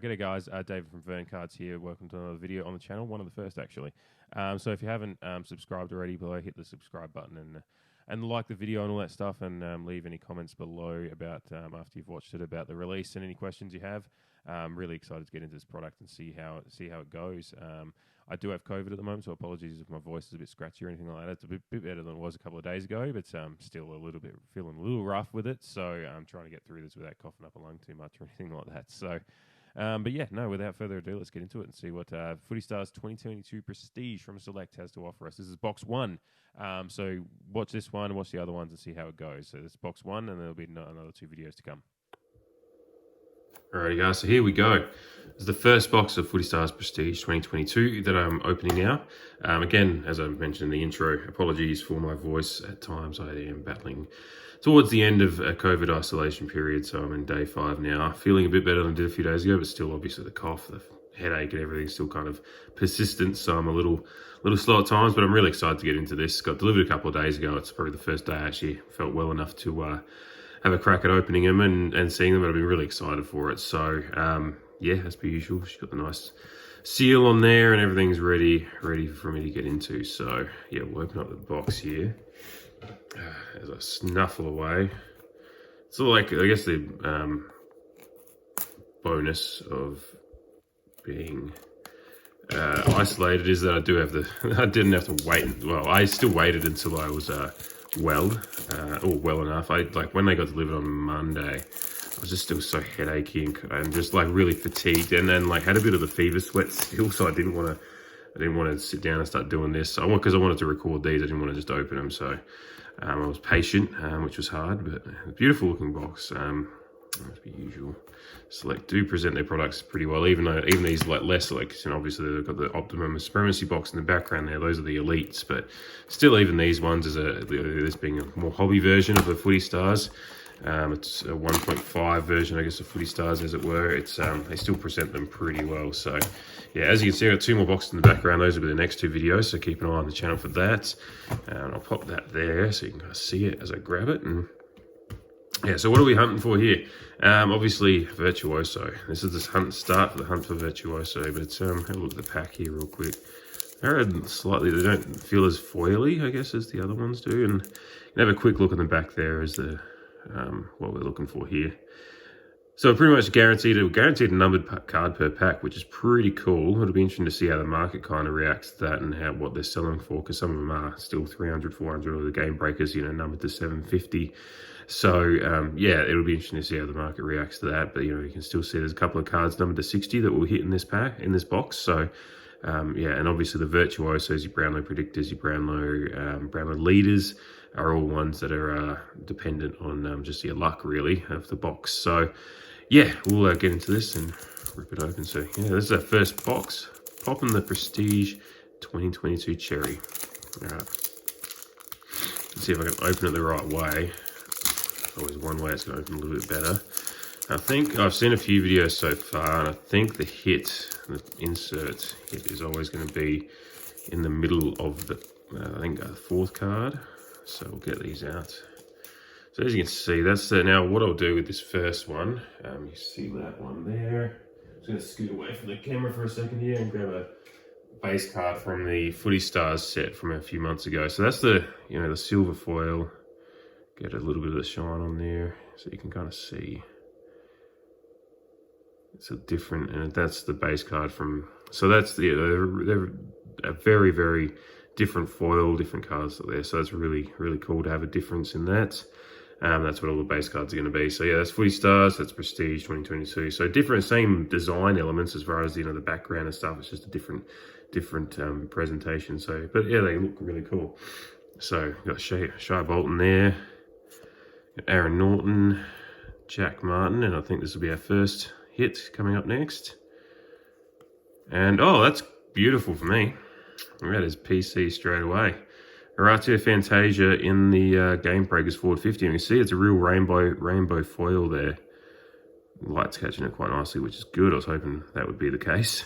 G'day guys, David from Vern Cards here. Welcome to another video on the channel, one of the first actually. So if you haven't subscribed already, below hit the subscribe button and like the video and all that stuff, and leave any comments below about after you've watched it about the release and any questions you have. I'm really excited to get into this product and see how it goes. I do have COVID at the moment, so apologies if my voice is a bit scratchy or anything like that. It's a bit better than it was a couple of days ago, but still feeling a little rough with it. So I'm trying to get through this without coughing up a lung too much or anything like that. So, but yeah, no, without further ado, let's get into it and see what Footy Stars 2022 Prestige from Select has to offer us. This is box one. So watch this one and watch the other ones and see how it goes. So this is box one, and there'll be another 2 videos to come. Alrighty guys, so here we go. This is the first box of Footy Stars Prestige 2022 that I'm opening now. Again, as I mentioned in the intro, apologies for my voice at times. I am battling towards the end of a COVID isolation period, so I'm in day 5 now. Feeling a bit better than I did a few days ago, but still obviously the cough, the headache and everything's still kind of persistent, so I'm a little slow at times, but I'm really excited to get into this. Got delivered a couple of days ago. It's probably the first day I actually felt well enough to have a crack at opening them and seeing them, but I've been really excited for it. So, yeah, as per usual, she's got the nice seal on there and everything's ready for me to get into. So, yeah, we'll open up the box here as I snuffle away. So, like, I guess the bonus of being isolated is that I do have I didn't have to wait. Well, I still waited until I was well enough. Like when they got delivered on Monday, I was just still so headachy and just like really fatigued, and then like had a bit of a fever sweat still, so I didn't want to sit down and start doing this. Because I wanted to record these, I didn't want to just open them. So I was patient, which was hard, but a beautiful looking box. As per usual, Select do present their products pretty well, even these like less, like, you know, obviously they've got the Optimum Supremacy box in the background there. Those are the elites, but still, even these ones this being a more hobby version of the Footy Stars. It's a 1.5 version, I guess, of Footy Stars, as it were. It's they still present them pretty well. So yeah, as you can see, I've got 2 more boxes in the background. Those will be the next 2 videos, so keep an eye on the channel for that. And I'll pop that there so you can see it as I grab it. And yeah, so what are we hunting for here? Obviously Virtuoso. This is the start for the hunt for Virtuoso, but have a look at the pack here real quick. They're slightly, they don't feel as foily, I guess, as the other ones do. And you can have a quick look on the back there as the what we're looking for here. So pretty much guaranteed a numbered card per pack, which is pretty cool. It'll be interesting to see how the market kind of reacts to that and what they're selling for, because some of them are still 300, 400, or the game breakers, you know, numbered to 750. So yeah, it'll be interesting to see how the market reacts to that. But you know, you can still see there's a couple of cards numbered to 60 that will hit in this box. So yeah, and obviously the Virtuosos, your Brownlow Predictors, your Brownlow Leaders are all ones that are dependent on just your luck, really, of the box. So yeah, we'll get into this and rip it open. So yeah, this is our first box. Popping the Prestige 2022 Cherry. All right, let's see if I can open it the right way. Always one way it's going to open a little bit better. I think I've seen a few videos so far, and I think the insert hit is always going to be in the middle of the, I think, 4th card. So we'll get these out. So as you can see, that's now what I'll do with this first one. You see that one there. I'm just going to scoot away from the camera for a second here and grab a base card from the Footy Stars set from a few months ago. So that's the silver foil. Get a little bit of the shine on there so you can kind of see. It's a different, and that's the base card from, so that's the, they're a very, very different foil, different cards there. So that's really, really cool to have a difference in that. That's what all the base cards are going to be. So yeah, that's Footy Stars, that's Prestige 2022. So different, same design elements as far as, you know, the background and stuff. It's just a different presentation. So, but yeah, they look really cool. So got Shai Bolton there, Aaron Norton, Jack Martin, and I think this will be our first hit coming up next. And oh, that's beautiful for me. That is PC straight away. Horatio Fantasia in the Game Breakers Forward 50. And you see it's a real rainbow foil there. The light's catching it quite nicely, which is good. I was hoping that would be the case.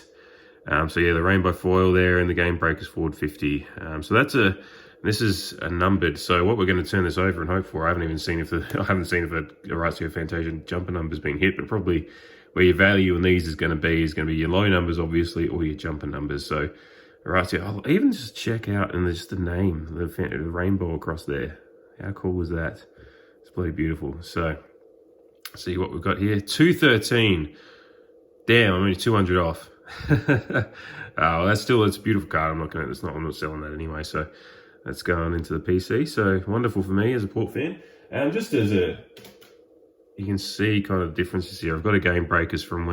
So yeah, the rainbow foil there in the Game Breakers Forward 50. So this is a numbered. So what we're going to turn this over and hope for, I haven't seen if a Horatio Fantasia jumper number's been hit, but probably where your value in these is going to be your low numbers, obviously, or your jumper numbers. So, all right, so I'll even just check out and just the name, the rainbow across there. How cool is that? It's bloody beautiful. So, see what we've got here. 213. Damn, I'm only 200 off. Well, that's a beautiful card. I'm not selling that anyway. So that's going into the PC. So wonderful for me as a Port fan. And just as you can see kind of differences here. I've got a game breakers from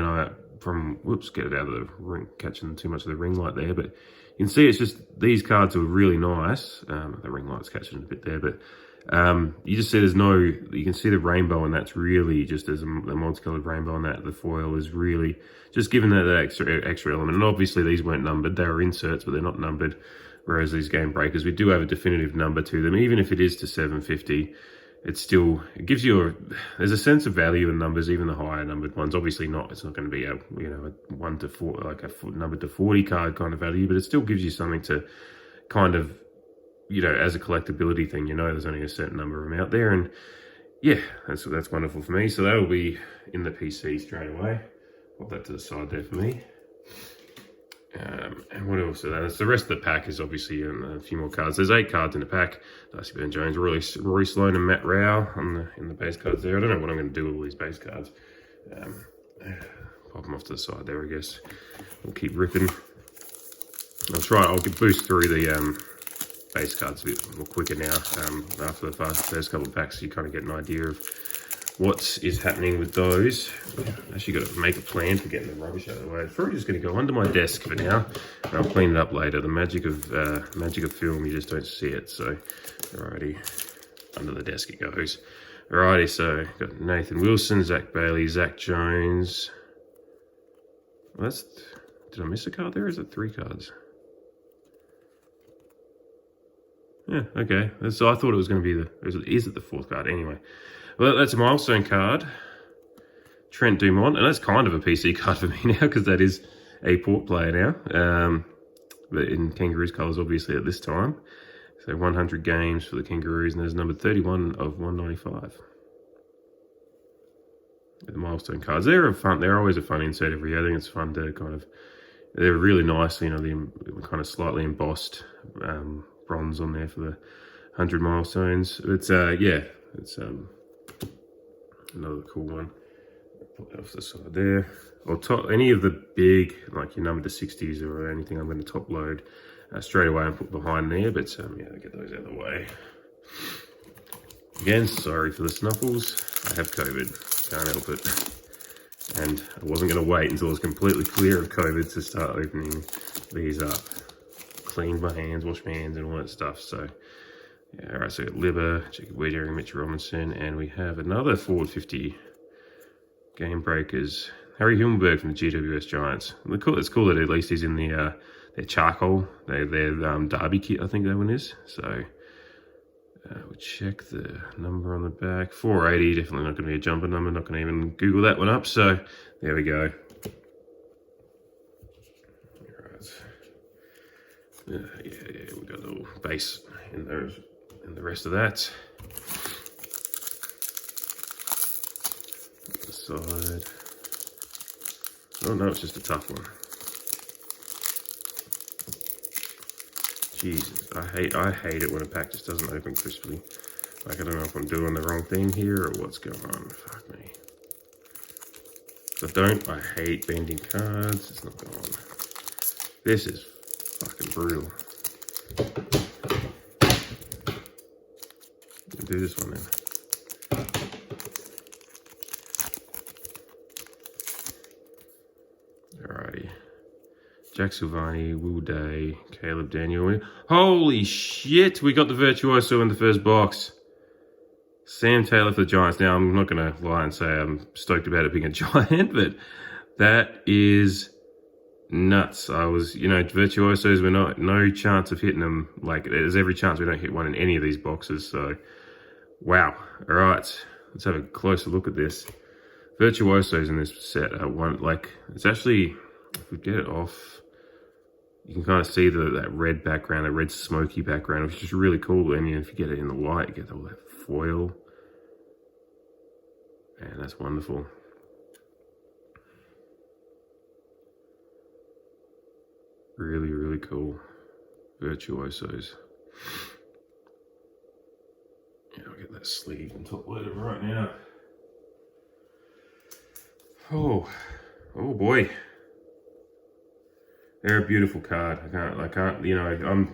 whoops, get it out of the ring, catching too much of the ring light there. But you can see it's just, these cards are really nice. The ring light's catching a bit there, but you just see you can see the rainbow, and that's really just as a multicolored rainbow on that. The foil is really just giving that extra element. And obviously these weren't numbered. They were inserts, but they're not numbered. Whereas these game breakers, we do have a definitive number to them. Even if it is to 750, it gives you there's a sense of value in numbers, even the higher numbered ones. Obviously it's not going to be a 1 to 4, like a number to 40 card kind of value, but it still gives you something to kind of, as a collectability thing, there's only a certain number of them out there. And yeah, that's wonderful for me. So that'll be in the PC straight away. Pop that to the side there for me. And what else? So the rest of the pack is obviously a few more cards. There's 8 cards in the pack. Darcy Byrne-Jones, Rory Sloane, and Matt Rao in the base cards there. I don't know what I'm going to do with all these base cards. Pop them off to the side there, I guess. We'll keep ripping. I'll boost through the base cards a bit more quicker now. After the first couple of packs, you kind of get an idea of what is happening with those. Actually got to make a plan for getting the rubbish out of the way. It's probably just going to go under my desk for now, and I'll clean it up later. The magic of film, you just don't see it. So, alrighty, under the desk it goes. Alrighty, so got Nathan Wilson, Zach Bailey, Zach Jones. Well, did I miss a card there? Or is it 3 cards? Yeah, okay. So I thought it was going to be is it the 4th card? Anyway, well, that's a milestone card. Trent Dumont, and that's kind of a PC card for me now because that is a Port player now. But in Kangaroos colours, obviously, at this time. So 100 games for the Kangaroos, and there's number 31 of 195. The milestone cards, they're always a fun insert every year. I think it's fun to they're really nice, the kind of slightly embossed bronze on there for the 100 milestones. It's it's another cool one. Put that off the side there. Or any of the big, like your number to 60s or anything, I'm going to top load straight away and put behind there. But get those out of the way. Again, sorry for the snuffles. I have COVID. Can't help it. And I wasn't going to wait until I was completely clear of COVID to start opening these up. Cleaned my hands, washed my hands, and all that stuff. So, yeah, all right. So we got Libba, Jacob Wedering, Mitch Robinson, and we have another forward 50 game breakers. Harry Hillenberg from the GWS Giants. It's cool that at least he's in their charcoal, their derby kit, I think that one is. So we'll check the number on the back. 480, definitely not going to be a jumper number. Not going to even Google that one up. So there we go. All right. Yeah, we got a little base in those, and the rest of that. The side. Oh no, it's just a tough one. Jesus, I hate it when a pack just doesn't open crisply. Like, I don't know if I'm doing the wrong thing here or what's going on. Fuck me. If I hate bending cards. It's not going on. This is fucking brutal. I'll do this one then. Alrighty. Jack Silvani, Will Day, Caleb Daniel. Holy shit, we got the Virtuoso in the first box. Sam Taylor for the Giants. Now, I'm not going to lie and say I'm stoked about it being a Giant, but that is nuts. Virtuosos, we're no chance of hitting them. Like, there's every chance we don't hit one in any of these boxes. So, wow. All right, let's have a closer look at this. Virtuosos in this set are it's actually, if we get it off, you can kind of see that red background, that red smoky background, which is really cool. And if you get it in the light, you get all that foil. And that's wonderful. Really, really cool. Virtuosos. Yeah, I'll get that sleeve and top loader right now. Oh boy. They're a beautiful card. I can't, you know,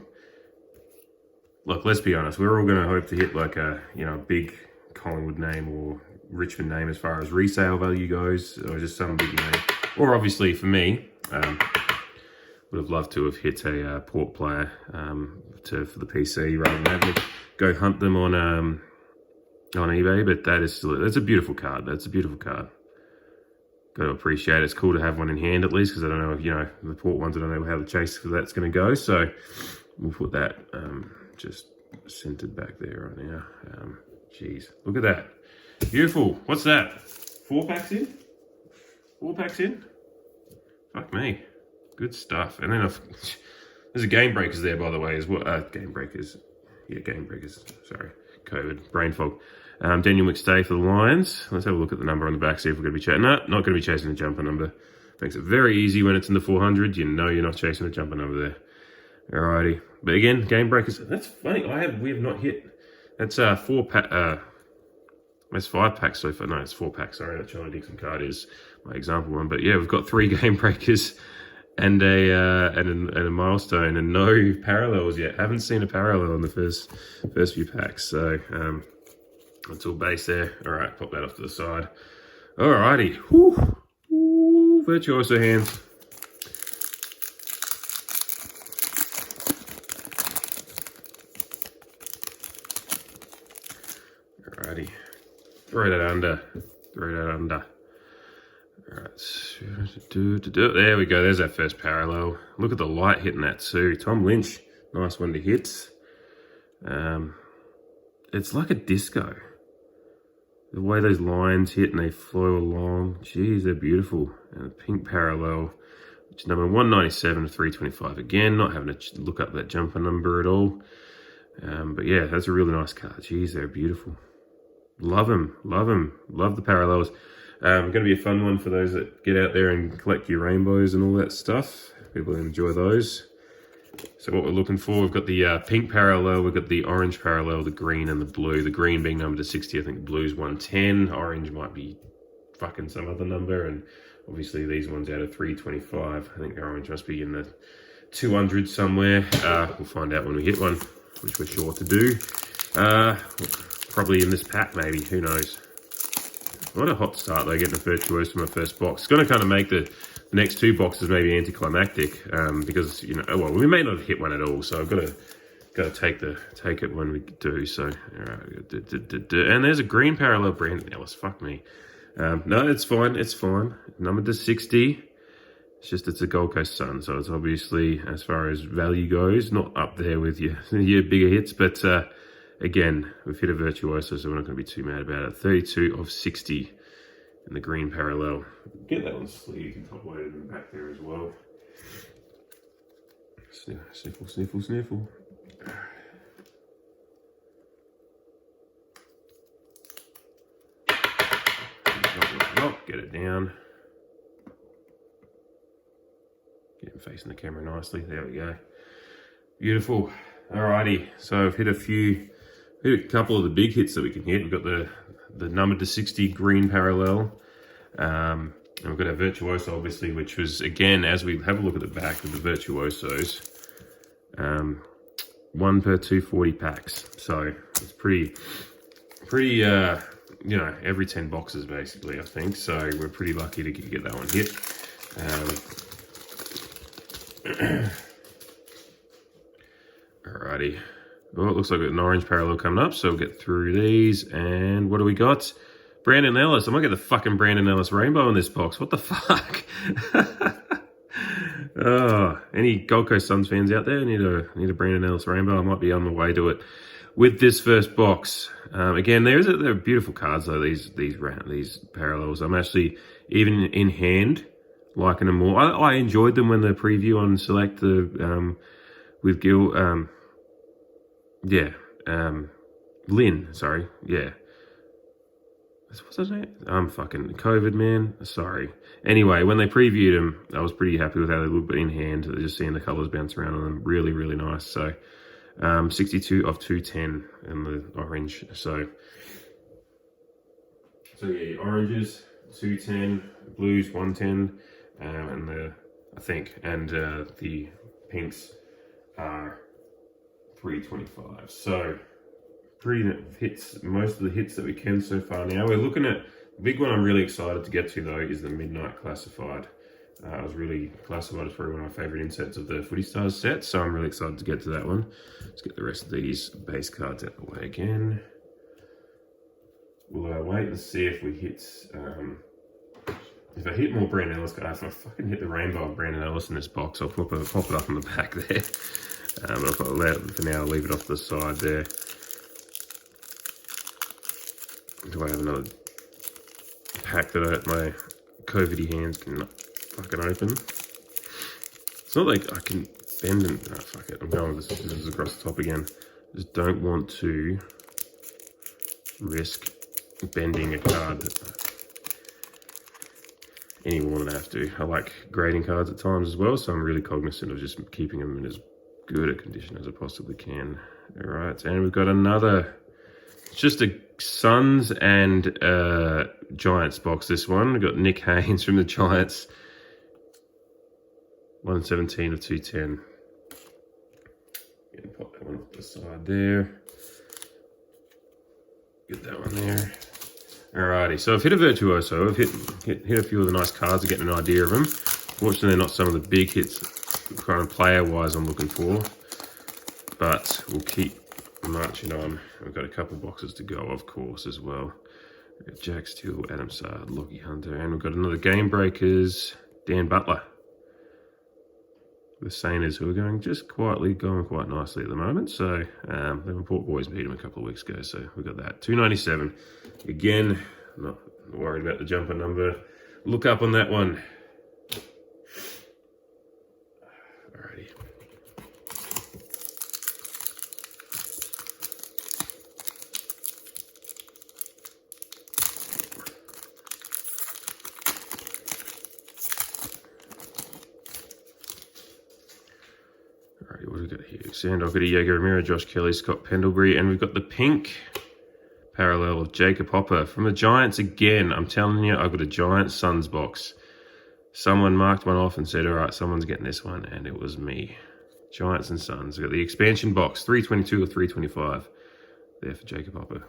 look, let's be honest. We're all going to hope to hit like a, you know, big Collingwood name or Richmond name as far as resale value goes, or just some big name. Or obviously for me, would have loved to have hit a Port player for the PC rather than having to go hunt them on eBay. But that's a beautiful card. That's a beautiful card. Got to appreciate it. It's cool to have one in hand at least, because I don't know if, you know, the Port ones, I don't know how the chase for that's going to go. So we'll put that just centered back there right now. Jeez, look at that. Beautiful. What's that? 4 packs in? 4 packs in? Fuck me. Good stuff. And then there's a Game Breakers there, by the way, as well. Game Breakers. Yeah, Game Breakers. Sorry. COVID. Brain fog. Daniel McStay for the Lions. Let's have a look at the number on the back, see if we're going to be chasing. No, not going to be chasing the jumper number. Makes it very easy when it's in the 400. You know you're not chasing the jumper number there. Alrighty. But again, Game Breakers. That's funny. We have not hit. That's 4 pack. That's 5 packs so far. No, it's 4 packs. Sorry, that Charlie Dixon card is my example one. But yeah, we've got 3 Game Breakers and a milestone, and no parallels yet. Haven't seen a parallel in the first few packs. So that's all base there. All right, pop that off to the side. Alrighty. Whew. Ooh, Virtuoso hands. Alrighty. Throw that under. Alright. There we go. There's that first parallel. Look at the light hitting that too. Tom Lynch. Nice one to hit. It's like a disco. The way those lines hit and they flow along. Jeez, they're beautiful. And a pink parallel, which is number 197 to 325. Again, not having to look up that jumper number at all. But yeah, that's a really nice card. Jeez, they're beautiful. Love them. Love the parallels. Going to be a fun one for those that get out there and collect your rainbows and all that stuff. People enjoy those. So what we're looking for, we've got the pink parallel, we've got the orange parallel, the green and the blue. The green being numbered to 60, I think the blue's 110. Orange might be fucking some other number. And obviously these ones out of 325. I think the orange must be in the 200 somewhere. We'll find out when we hit one, which we're sure to do. Probably in this pack maybe, who knows. What a hot start though, getting a Virtuoso from my first box. It's going to kind of make the next 2 boxes maybe anticlimactic, because, you know, well, we may not have hit one at all, so I've got to take it when we do. So, all right, and there's a green parallel, Brandon Ellis. Fuck me. No, it's fine. Numbered to 60. It's just it's a Gold Coast Sun, so it's obviously, as far as value goes, not up there with your bigger hits, but again, we've hit a Virtuoso, so we're not going to be too mad about it. 32 of 60 in the green parallel. Get that on sleeve, you can top load it in the back there as well. Sniffle. Knock, get it down. Get him facing the camera nicely. There we go. Beautiful. Alrighty, so I've hit a couple of the big hits that we can hit. We've got the number to 60 green parallel. And we've got our Virtuoso, obviously, which was, again, as we have a look at the back of the Virtuosos, 1 per 240 packs. So it's pretty, you know, every 10 boxes, basically, I think. So we're pretty lucky to get that one hit. Alrighty. Well, it looks like an orange parallel coming up, so we'll get through these. And what do we got? Brandon Ellis. I might get the fucking Brandon Ellis rainbow in this box. What the fuck? Oh, any Gold Coast Suns fans out there? Need a Brandon Ellis rainbow. I might be on my way to it with this first box. Again, they're beautiful cards though. These parallels. I'm actually, even in hand, liking them more. I enjoyed them when the preview on Select with Gil. Lynn, sorry, yeah. What's his name? I'm fucking COVID, man. Sorry. Anyway, when they previewed them, I was pretty happy with how they looked in hand. Just seeing the colours bounce around on them. Really, really nice. So, 62 of 210 in the orange. So yeah, oranges 210, blues 110, and the pinks are 325. So pretty hits, most of the hits that we can so far. Now we're looking at the big one. I'm really excited to get to though is the Midnight Classified. I was really classified as probably one of my favourite insets of the Footy Stars set, so I'm really excited to get to that one. Let's get the rest of these base cards out of the way again. We'll wait and see if we hit, if I hit more Brandon Ellis, if I fucking hit the rainbow of Brandon Ellis in this box, I'll pop it up on the back there. But for now, I'll leave it off the side there. Do I have another pack that my COVID-y hands can fucking open? It's not like I can bend and... Oh, fuck it. I'm going with the scissors across the top again. Just don't want to risk bending a card any more than I have to. I like grading cards at times as well, so I'm really cognizant of just keeping them in as good a condition as I possibly can. All right, and we've got another... It's just a Suns and Giants box, this one. We've got Nick Haynes from the Giants. 117 of 210. Gonna pop that one off the side there. Get that one there. Alrighty, so I've hit a Virtuoso. I've hit a few of the nice cards to get an idea of them. Fortunately, not some of the big hits, kind of player-wise, I'm looking for. But we'll keep marching on. We've got a couple boxes to go, of course, as well. We've got Jack Steele, Adam Sard, Lockie Hunter, and we've got another Game Breakers, Dan Butler. The Sainers, who are going quite nicely at the moment. So the Port boys beat them a couple of weeks ago, so we got that. 297. Again, not worried about the jumper number. Look up on that one. Alrighty. What do we got here? Sandok, Diego Ramiro, Josh Kelly, Scott Pendlebury, and we've got the pink parallel of Jacob Hopper from the Giants again. I'm telling you, I've got a Giants Suns box. Someone marked one off and said, all right, someone's getting this one, and it was me. Giants and Suns. We've got the expansion box, 322 or 325 there for Jacob Hopper.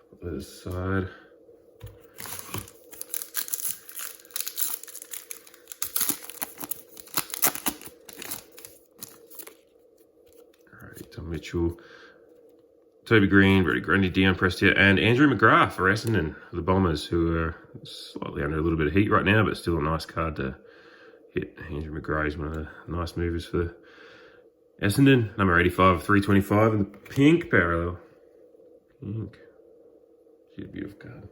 Put that aside. Tom Mitchell, Toby Green, Brady Grundy, Dion Prestia, and Andrew McGrath for Essendon, the Bombers, who are slightly under a little bit of heat right now, but still a nice card to hit. Andrew McGrath is one of the nice movers for Essendon, number 85 of 325, and the pink parallel. Pink. She's a beautiful card.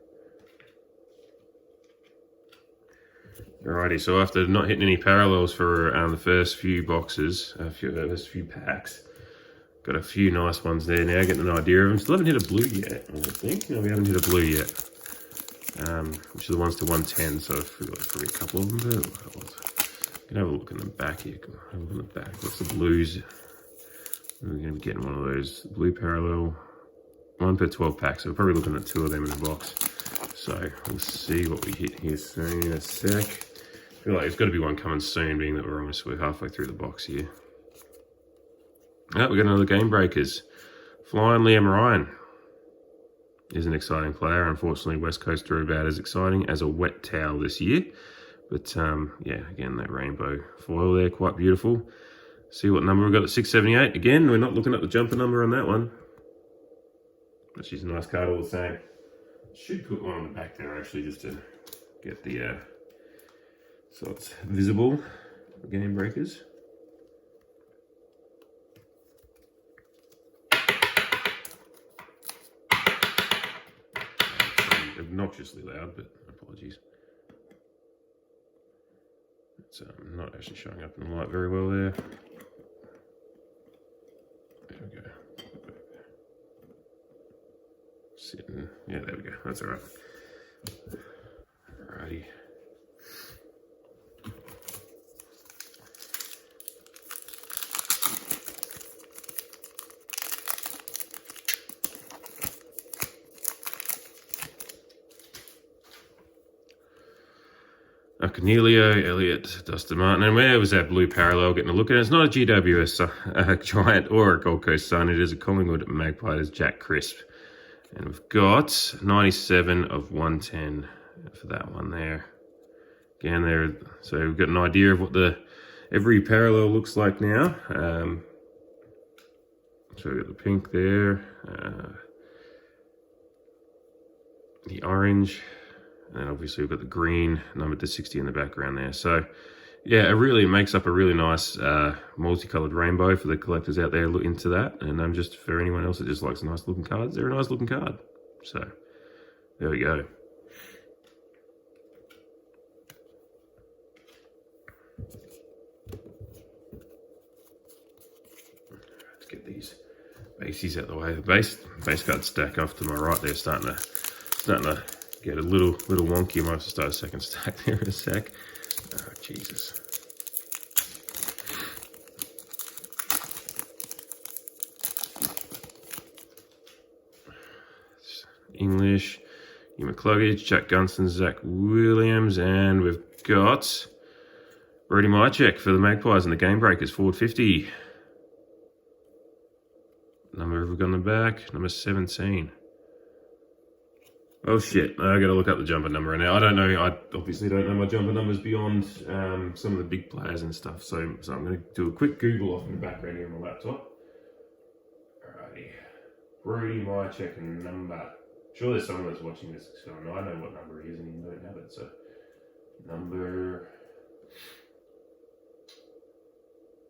Alrighty, so after not hitting any parallels for the first few boxes, first few packs, got a few nice ones there now, getting an idea of them. Still haven't hit a blue yet, I don't think. No, we haven't hit a blue yet. Which are the ones to 110, so I feel like probably a couple of them. But you can have a look in the back here. Have a look in the back. What's the blues? We're going to be getting one of those. Blue parallel. 1 per 12 packs. So we're probably looking at 2 of them in the box. So we'll see what we hit here soon in a sec. I feel like there's got to be one coming soon, being that we're halfway through the box here. Oh, we got another Game Breakers. Flying Liam Ryan is an exciting player. Unfortunately, West Coast are about as exciting as a wet towel this year. But yeah, again, that rainbow foil there, quite beautiful. See what number we've got at 678. Again, we're not looking at the jumper number on that one. But she's a nice card all the same. Should put one on the back there actually, just to get the so it's visible for Game Breakers. Obnoxiously loud, but apologies. It's not actually showing up in the light very well there. Yeah, there we go. That's all right. Alrighty. Cornelio, Elliott, Dustin Martin, and where was that blue parallel getting a look at it? It's not a GWS Giant or a Gold Coast Sun. It is a Collingwood Magpie. It's Jack Crisp. And we've got 97 of 110 for that one there. Again, there. So we've got an idea of what every parallel looks like now. So we've got the pink there, the orange, and then obviously we've got the green numbered to 60 in the background there. So yeah, it really makes up a really nice multicolored rainbow for the collectors out there. Look into that. And just for anyone else that just likes nice looking cards, they're a nice looking card. So there we go. Let's get these bases out the way. The base cards stack off to my right there, starting to get a little wonky. I might have to start a second stack there in a sec. Oh, Jesus. English, Hugh McCluggage, Jack Gunston, Zach Williams, and we've got Brody Mychek for the Magpies and the Game Breakers, forward 50. Number have we got on the back? Number 17. Oh shit, I gotta look up the jumper number now. I don't know, I obviously don't know my jumper numbers beyond some of the big players and stuff, so I'm gonna do a quick Google off in the background here on my laptop. Alrighty, Brody Mychek number. Sure there's someone that's watching this going, I know what number he is and you don't have it, so number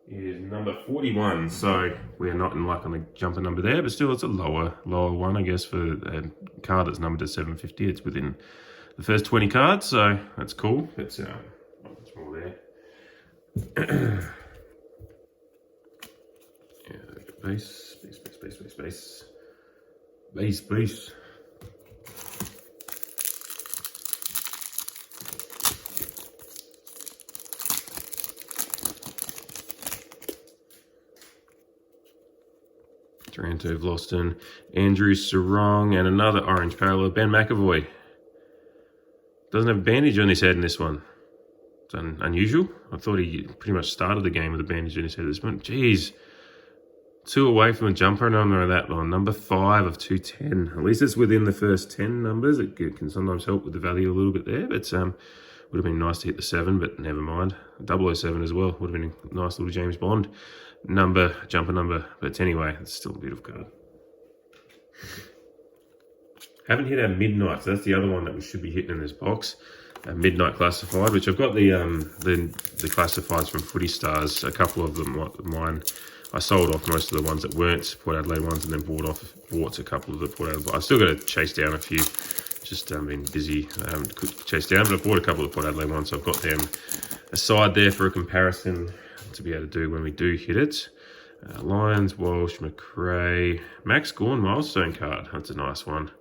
is number 41, so we're not in luck on the jumper number there, but still it's a lower one, I guess, for a card that's numbered to 750. It's within the first 20 cards, so that's cool. It's not much more there. Yeah, base. Taranto, Vlosten, Andrew Sarong, and another orange parallel, Ben McAvoy. Doesn't have a bandage on his head in this one. It's unusual. I thought he pretty much started the game with a bandage on his head this one. Jeez. 2 away from a jumper number of that one. Number 5 of 210. At least it's within the first 10 numbers. It can sometimes help with the value a little bit there, but would have been nice to hit the 7, but never mind. 007 as well. Would have been a nice little James Bond jumper number. But anyway, it's still a beautiful card. Haven't hit our Midnight, so that's the other one that we should be hitting in this box. Midnight Classified, which I've got the classifieds from Footy Stars. A couple of them, mine. I sold off most of the ones that weren't Port Adelaide ones, and then bought a couple of the Port Adelaide. I still got to chase down a few. Just been busy. I haven't chased down, but I bought a couple of Port Adelaide ones, so I've got them aside there for a comparison to be able to do when we do hit it. Lyons, Walsh, McRae, Max Gawn milestone card. That's a nice one.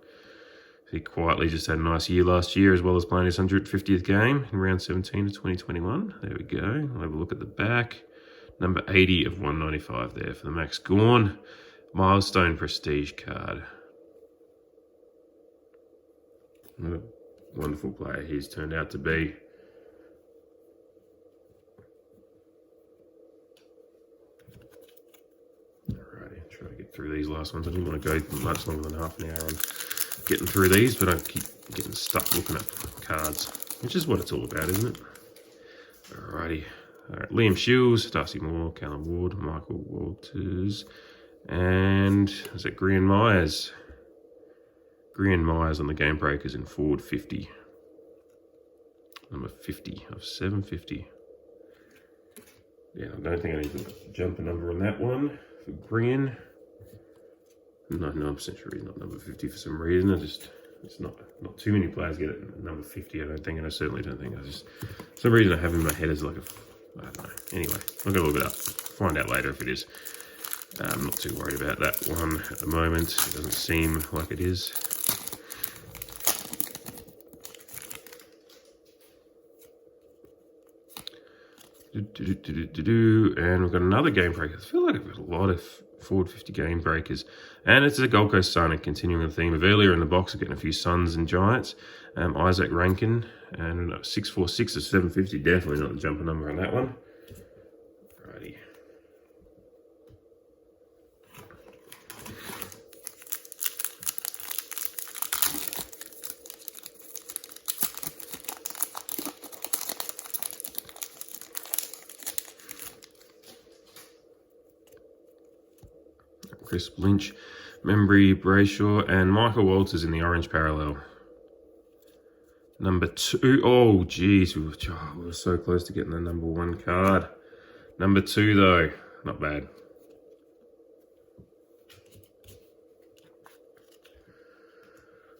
He quietly just had a nice year last year, as well as playing his 150th game in round 17 of 2021. There we go. I'll have a look at the back. Number 80 of 195 there for the Max Gawn milestone prestige card. What a wonderful player he's turned out to be. Alrighty, try to get through these last ones. I didn't want to go much longer than half an hour on getting through these, but I keep getting stuck looking at cards, which is what it's all about, isn't it? Alrighty. Alright, Liam Shields, Darcy Moore, Callum Ward, Michael Walters, and is it Grian Myers? Grian Myers on the Game Breakers in forward 50. Number 50 of 750. Yeah, I don't think I need to jump a number on that one for Grian. I'm 99% sure he's not number 50 for some reason. It's not too many players get it at number 50, I don't think, and I certainly don't think. For some reason I have in my head as like I don't know. Anyway, I'm going to look it up. Find out later if it is. I'm not too worried about that one at the moment. It doesn't seem like it is. And we've got another game breaker. I feel like I've got a lot of forward 50 game breakers. And it's a Gold Coast Sun, and continuing the theme of earlier in the box, we're getting a few Suns and Giants. Isaac Rankin, and 646 to 750. Definitely not the jumper number on that one. Alrighty. Chris Lynch, Membry Brayshaw, and Michael Walters in the orange parallel. Number 2. Oh, geez. We were so close to getting the number 1 card. Number 2, though. Not bad.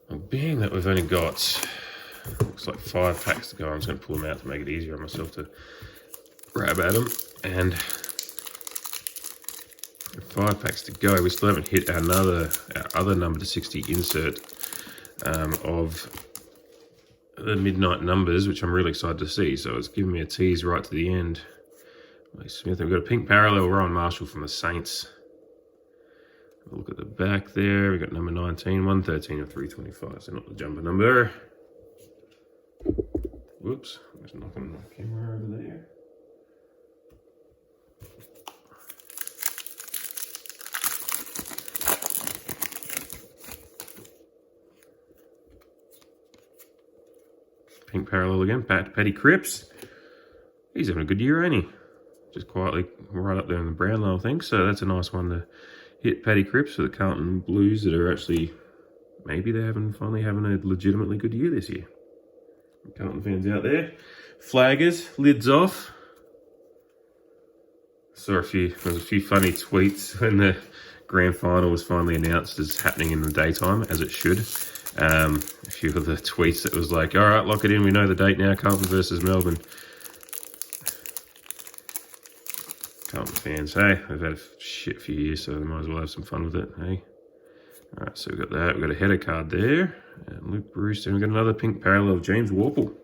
Well, being that we've only got, looks like 5 packs to go, I'm just going to pull them out to make it easier on myself to grab at them. And 5 packs to go. We still haven't hit our other number to 60 insert of the midnight numbers, which I'm really excited to see. So it's giving me a tease right to the end. Smith, we've got a pink parallel, Ryan Marshall from the Saints. Look at the back there. We've got number 19, 113 of 325. So not the jumper number. Whoops. I'm just knocking my camera over there. Pink parallel again, Paddy Cripps. He's having a good year, ain't he? Just quietly right up there in the Brownlow, I think. So that's a nice one to hit, Paddy Cripps, for the Carlton Blues that are actually, maybe they're finally having a legitimately good year this year. Carlton fans out there. Flaggers, lids off. There was a few funny tweets when the grand final was finally announced as happening in the daytime, as it should. A few of the tweets that was like, all right, lock it in, we know the date now, Carlton versus Melbourne. Carlton fans, hey, they've had a shit few years, so they might as well have some fun with it, hey. All right, so we've got that. We've got a header card there. And Luke Bruce, and we've got another pink parallel of James Worpel.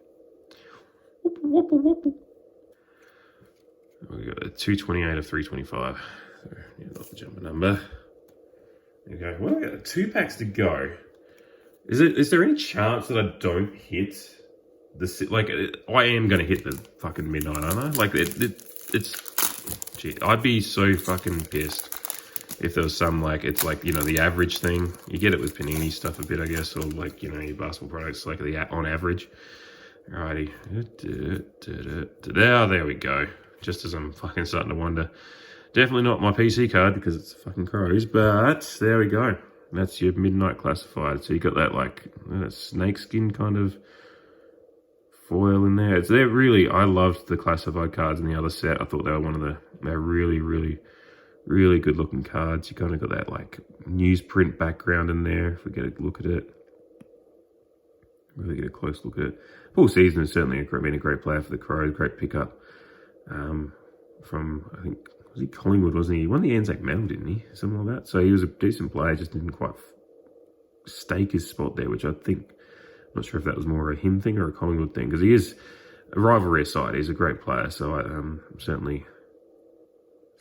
Worpel. We've got a 228 of 325. So, yeah, not the jumper number. There you go. Well, we've got 2 packs to go. Is there any chance that I don't hit this? Like, I am going to hit the fucking midnight, aren't I? Like, it's... Gee, I'd be so fucking pissed if there was some, like, it's like, you know, the average thing. You get it with Panini stuff a bit, I guess, or, like, you know, your basketball products, like, on average. Alrighty. Oh, there we go. Just as I'm fucking starting to wonder. Definitely not my PC card because it's fucking Crows, but there we go. That's your midnight classified. So you got that, like, snakeskin kind of foil in there. They're really, I loved the classified cards in the other set. I thought they were they're really, really, really good looking cards. You kind of got that, like, newsprint background in there, if we get a look at it. Really get a close look at it. Paul Season has certainly been a great player for the Crows, great pickup. From, I think, was he Collingwood, wasn't he? He won the Anzac Medal, didn't he? Something like that. So he was a decent player, just didn't quite stake his spot there, which I think, I'm not sure if that was more a him thing or a Collingwood thing, because he is a rivalry aside, he's a great player. So I certainly,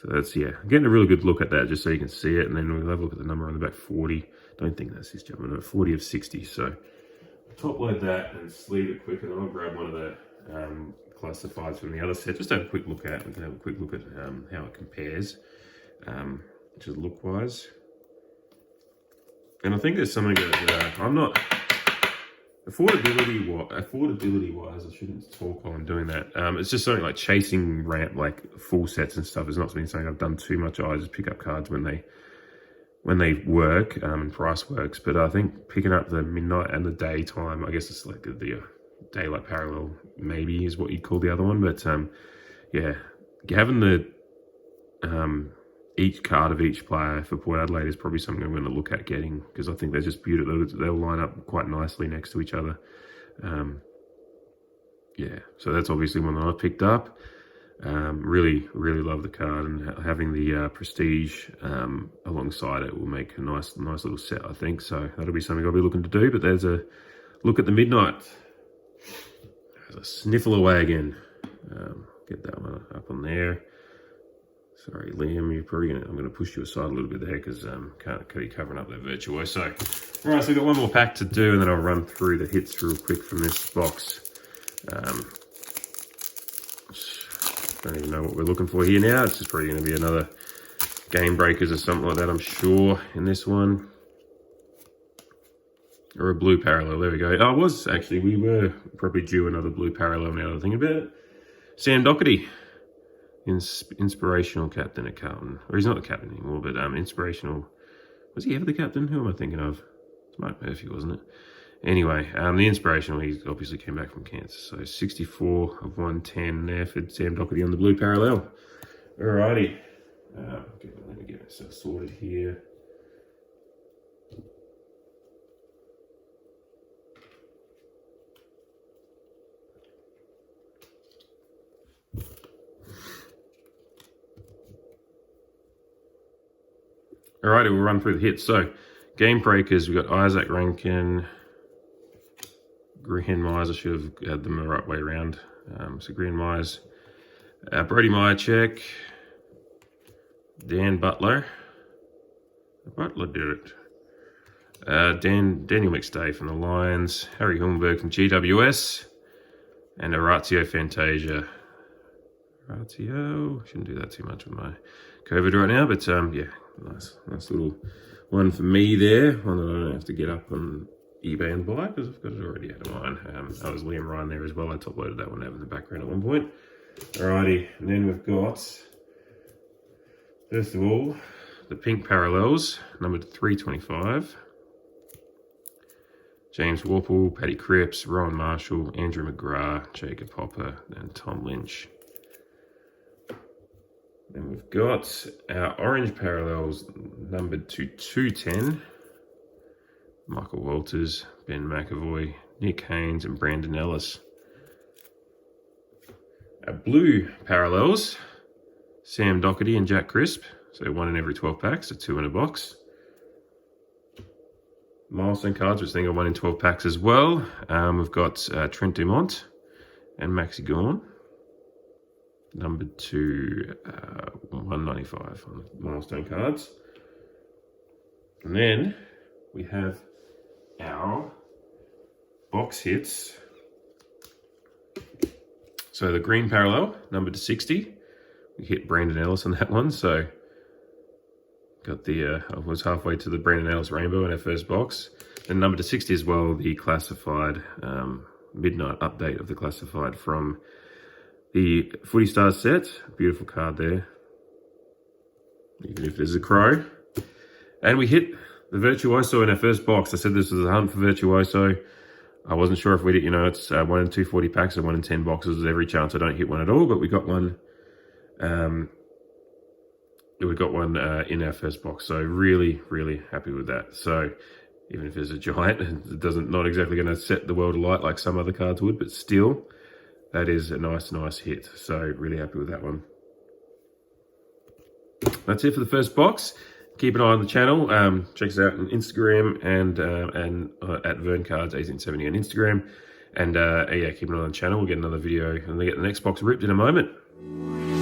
so that's, yeah, getting a really good look at that just so you can see it. And then we'll have a look at the number on the back, 40. Don't think that's his jumper, no, 40 of 60. So top load that and sleeve it quick, and I'll grab one of the classifieds from the other set, just have a quick look at. We can have a quick look at how it compares, just look-wise. And I think there's something that I'm not affordability-wise. I shouldn't talk while I'm doing that. It's just something like chasing ramp, like full sets and stuff. Has not been something I've done too much. I just pick up cards when they work and price works. But I think picking up the midnight and the daytime, I guess it's like the daylight parallel maybe is what you'd call the other one, but yeah, having the each card of each player for Port Adelaide is probably something I'm going to look at getting, because I think they're just beautiful. They'll line up quite nicely next to each other. Yeah, so that's obviously one that I've picked up. Really love the card, and having the Prestige alongside it will make a nice little set, I think. So that'll be something I'll be looking to do. But there's a look at the midnight. There's a sniffle away again. get that one up on there. Sorry, Liam, I'm going to push you aside a little bit there because can't be covering up that Virtuoso. All right, so I've got one more pack to do, and then I'll run through the hits real quick from this box. Don't even know what we're looking for here now. It's just probably going to be another Game Breakers or something like that, I'm sure, in this one. Or a blue parallel, there we go. Oh, we were probably due another blue parallel now that I think about it. Sam Doherty, inspirational captain at Carlton. Or he's not the captain anymore, but inspirational. Was he ever the captain? Who am I thinking of? It's Mike Murphy, wasn't it? Anyway, the inspirational, he obviously came back from cancer. So 64 of 110 there for Sam Doherty on the blue parallel. Alrighty. Okay, let me get myself sorted here. Alrighty, we'll run through the hits. So, Game Breakers, we've got Isaac Rankin, Green Myers. I should have had them the right way around. So, Green Myers, Brody Myercheck, Dan Butler. Butler did it. Daniel McStay from the Lions, Harry Hillenberg from GWS, and Orazio Fantasia. Orazio, shouldn't do that too much with my COVID right now, but yeah. Nice little one for me there. One that I don't have to get up on eBay and buy because I've got it already out of mine. That was Liam Ryan there as well. I top loaded that one out in the background at one point. Alrighty, and then we've got, first of all, the pink parallels, numbered 325. James Warple, Paddy Cripps, Rowan Marshall, Andrew McGrath, Jacob Hopper, and Tom Lynch. Then we've got our orange parallels numbered to 210. Michael Walters, Ben McAvoy, Nick Haynes, and Brandon Ellis. Our blue parallels, Sam Doherty and Jack Crisp. So 1 in every 12 packs, so 2 in a box. Milestone cards, which I think are 1 in 12 packs as well. We've got Trent Dumont and Maxi Gawn. Numbered to 195 on the milestone cards. And then we have our box hits. So the green parallel, numbered to 60. We hit Brandon Ellis on that one, so got the, I was halfway to the Brandon Ellis rainbow in our first box. And numbered to 60 as well, the classified, midnight update of the classified from the Footy Stars set. Beautiful card there, even if there's a crow. And we hit the Virtuoso in our first box. I said this was a hunt for Virtuoso. I wasn't sure if we'd hit, it's 1 in 240 packs and 1 in 10 boxes. There's every chance I don't hit one at all, but we got one. We got one in our first box. So really, really happy with that. So even if there's a giant, it not exactly going to set the world alight like some other cards would, but still, that is a nice hit. So really happy with that one. That's it for the first box. Keep an eye on the channel. Check us out on Instagram and at VernCards1870 on Instagram. And yeah, keep an eye on the channel. We'll get another video and we'll get the next box ripped in a moment.